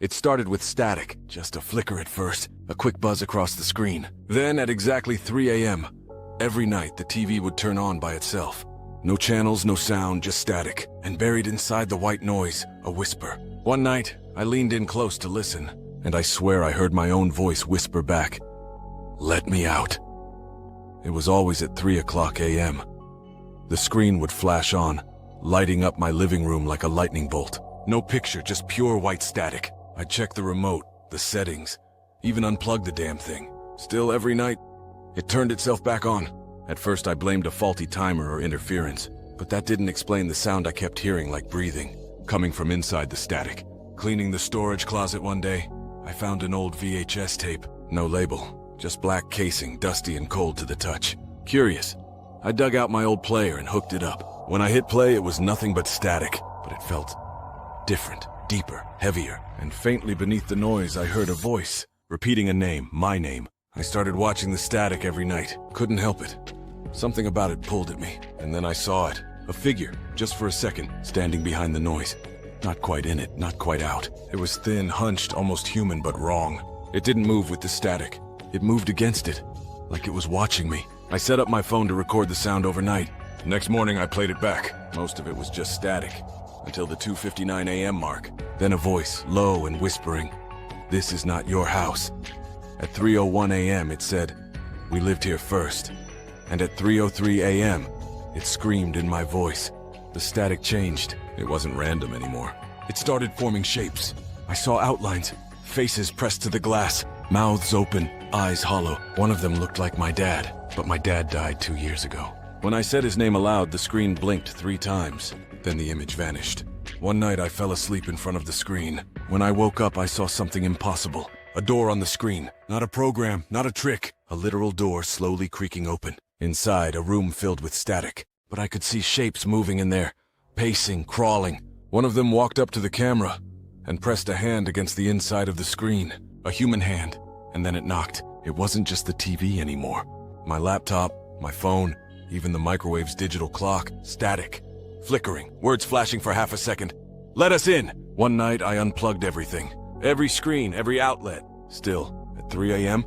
It started with static, just a flicker at first, a quick buzz across the screen. Then at exactly 3 a.m., every night the TV would turn on by itself. No channels, no sound, just static. And buried inside the white noise, a whisper. One night, I leaned in close to listen, and I swear I heard my own voice whisper back, "Let me out." It was always at 3 a.m. The screen would flash on, lighting up my living room like a lightning bolt. No picture, just pure white static. I'd check the remote, the settings, even unplug the damn thing. Still, every night, it turned itself back on. At first, I blamed a faulty timer or interference, but that didn't explain the sound I kept hearing like breathing, coming from inside the static. Cleaning the storage closet one day, I found an old VHS tape. No label, just black casing, dusty and cold to the touch. Curious, I dug out my old player and hooked it up. When I hit play, it was nothing but static, but it felt different, deeper, heavier, and faintly beneath the noise I heard a voice, repeating a name, my name. I started watching the static every night. Couldn't help it. Something about it pulled at me, and then I saw it. A figure, just for a second, standing behind the noise. Not quite in it, not quite out. It was thin, hunched, almost human, but wrong. It didn't move with the static. It moved against it, like it was watching me. I set up my phone to record the sound overnight. Next morning, I played it back. Most of it was just static, until the 2:59 a.m. mark. Then a voice, low and whispering, "This is not your house." At 3:01 a.m. it said, "We lived here first." And at 3:03 a.m., it screamed in my voice. The static changed. It wasn't random anymore. It started forming shapes. I saw outlines, faces pressed to the glass, mouths open, eyes hollow. One of them looked like my dad, but my dad died 2 years ago. When I said his name aloud, the screen blinked 3 times. Then the image vanished. One night I fell asleep in front of the screen. When I woke up, I saw something impossible. A door on the screen. Not a program, not a trick. A literal door slowly creaking open. Inside, a room filled with static. But I could see shapes moving in there. Pacing, crawling. One of them walked up to the camera and pressed a hand against the inside of the screen. A human hand. And then it knocked. It wasn't just the TV anymore. My laptop, my phone, even the microwave's digital clock. Static. Flickering. Words flashing for half a second. "Let us in!" One night, I unplugged everything. Every screen, every outlet. Still, at 3 a.m.,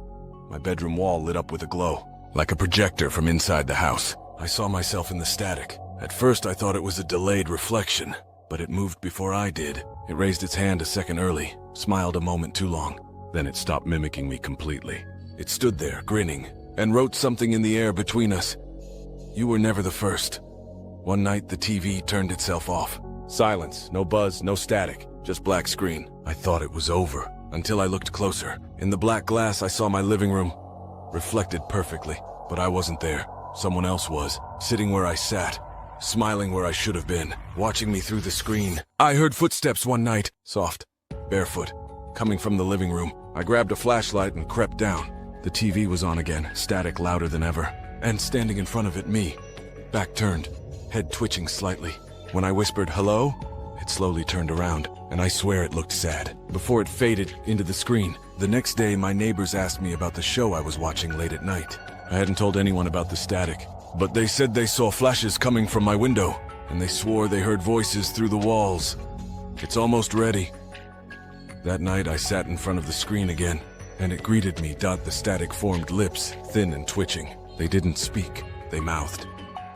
my bedroom wall lit up with a glow. Like a projector from inside the house. I saw myself in the static. At first, I thought it was a delayed reflection, but it moved before I did. It raised its hand a second early, smiled a moment too long. Then it stopped mimicking me completely. It stood there, grinning, and wrote something in the air between us. "You were never the first." One night, the TV turned itself off. Silence, no buzz, no static, just black screen. I thought it was over, until I looked closer. In the black glass, I saw my living room, reflected perfectly. But I wasn't there. Someone else was, sitting where I sat, smiling where I should have been, watching me through the screen. I heard footsteps one night, soft, barefoot, coming from the living room. I grabbed a flashlight and crept down. The TV was on again, static louder than ever. And standing in front of it, me, back turned, head twitching slightly. When I whispered, "Hello?" it slowly turned around, and I swear it looked sad. Before it faded into the screen, the next day my neighbors asked me about the show I was watching late at night. I hadn't told anyone about the static, but they said they saw flashes coming from my window, and they swore they heard voices through the walls. It's almost ready. That night I sat in front of the screen again, and it greeted me. The static formed lips, thin and twitching. They didn't speak, they mouthed.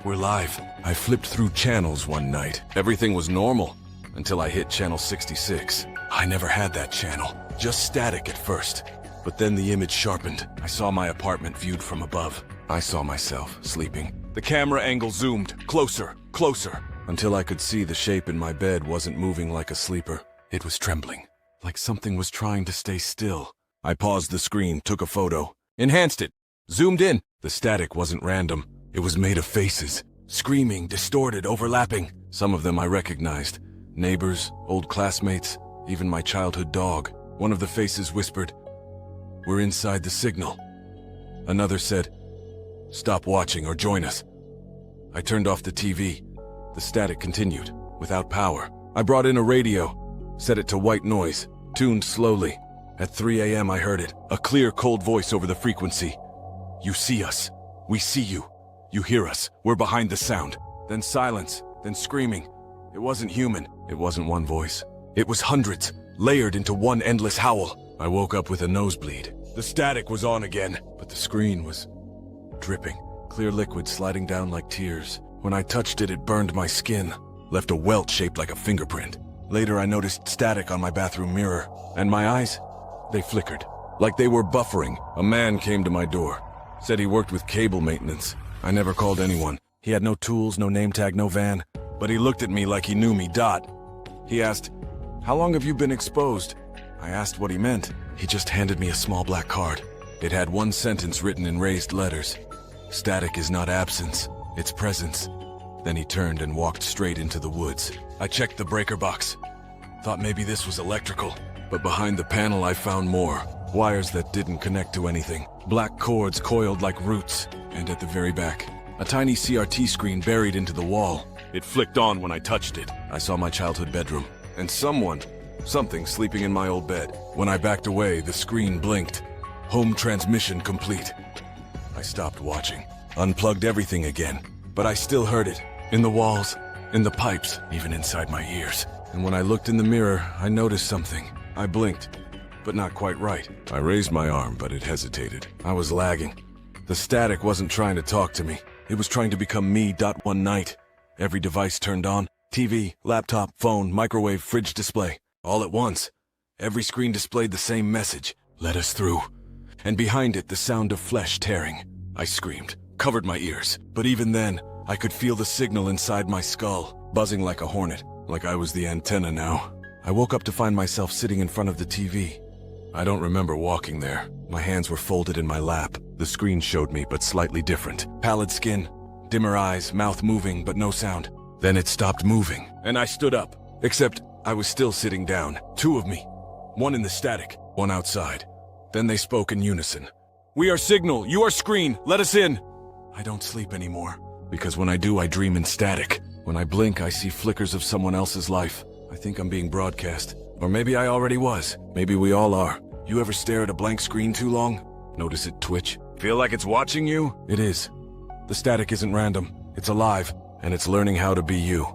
"We're live." I flipped through channels one night. Everything was normal, until I hit channel 66. I never had that channel, just static at first. But then the image sharpened. I saw my apartment viewed from above. I saw myself sleeping. The camera angle zoomed, closer, closer, until I could see the shape in my bed wasn't moving like a sleeper. It was trembling, like something was trying to stay still. I paused the screen, took a photo, enhanced it, zoomed in. The static wasn't random. It was made of faces, screaming, distorted, overlapping. Some of them I recognized. Neighbors, old classmates, even my childhood dog. One of the faces whispered, "We're inside the signal." Another said, "Stop watching or join us." I turned off the TV. The static continued, without power. I brought in a radio, set it to white noise, tuned slowly. At 3 a.m. I heard it, a clear, cold voice over the frequency. "You see us. We see you. You hear us. We're behind the sound." Then silence, then screaming. It wasn't human. It wasn't one voice. It was hundreds, layered into one endless howl. I woke up with a nosebleed. The static was on again, but the screen was dripping. Clear liquid sliding down like tears. When I touched it, it burned my skin, left a welt shaped like a fingerprint. Later, I noticed static on my bathroom mirror, and my eyes, they flickered. Like they were buffering. A man came to my door. Said he worked with cable maintenance. I never called anyone. He had no tools, no name tag, no van. But he looked at me like he knew me, Dot. He asked, "How long have you been exposed?" I asked what he meant. He just handed me a small black card. It had one sentence written in raised letters. "Static is not absence, it's presence." Then he turned and walked straight into the woods. I checked the breaker box. Thought maybe this was electrical. But behind the panel I found more. Wires that didn't connect to anything. Black cords coiled like roots. And at the very back, a tiny CRT screen buried into the wall. It flicked on when I touched it. I saw my childhood bedroom. And something sleeping in my old bed. When I backed away, the screen blinked. Home transmission complete. I stopped watching. Unplugged everything again. But I still heard it. In the walls, in the pipes, even inside my ears. And when I looked in the mirror, I noticed something. I blinked, but not quite right. I raised my arm, but it hesitated. I was lagging. The static wasn't trying to talk to me. It was trying to become me. One night, every device turned on. TV, laptop, phone, microwave, fridge display. All at once. Every screen displayed the same message. Let us through. And behind it, the sound of flesh tearing. I screamed, covered my ears. But even then, I could feel the signal inside my skull, buzzing like a hornet, like I was the antenna now. I woke up to find myself sitting in front of the TV. I don't remember walking there. My hands were folded in my lap. The screen showed me, but slightly different. Pallid skin, dimmer eyes, mouth moving, but no sound. Then it stopped moving, and I stood up. Except I was still sitting down. Two of me. One in the static, one outside. Then they spoke in unison. "We are signal, you are screen, let us in." I don't sleep anymore, because when I do, I dream in static. When I blink, I see flickers of someone else's life. I think I'm being broadcast. Or maybe I already was. Maybe we all are. You ever stare at a blank screen too long? Notice it twitch? Feel like it's watching you? It is. The static isn't random. It's alive, and it's learning how to be you.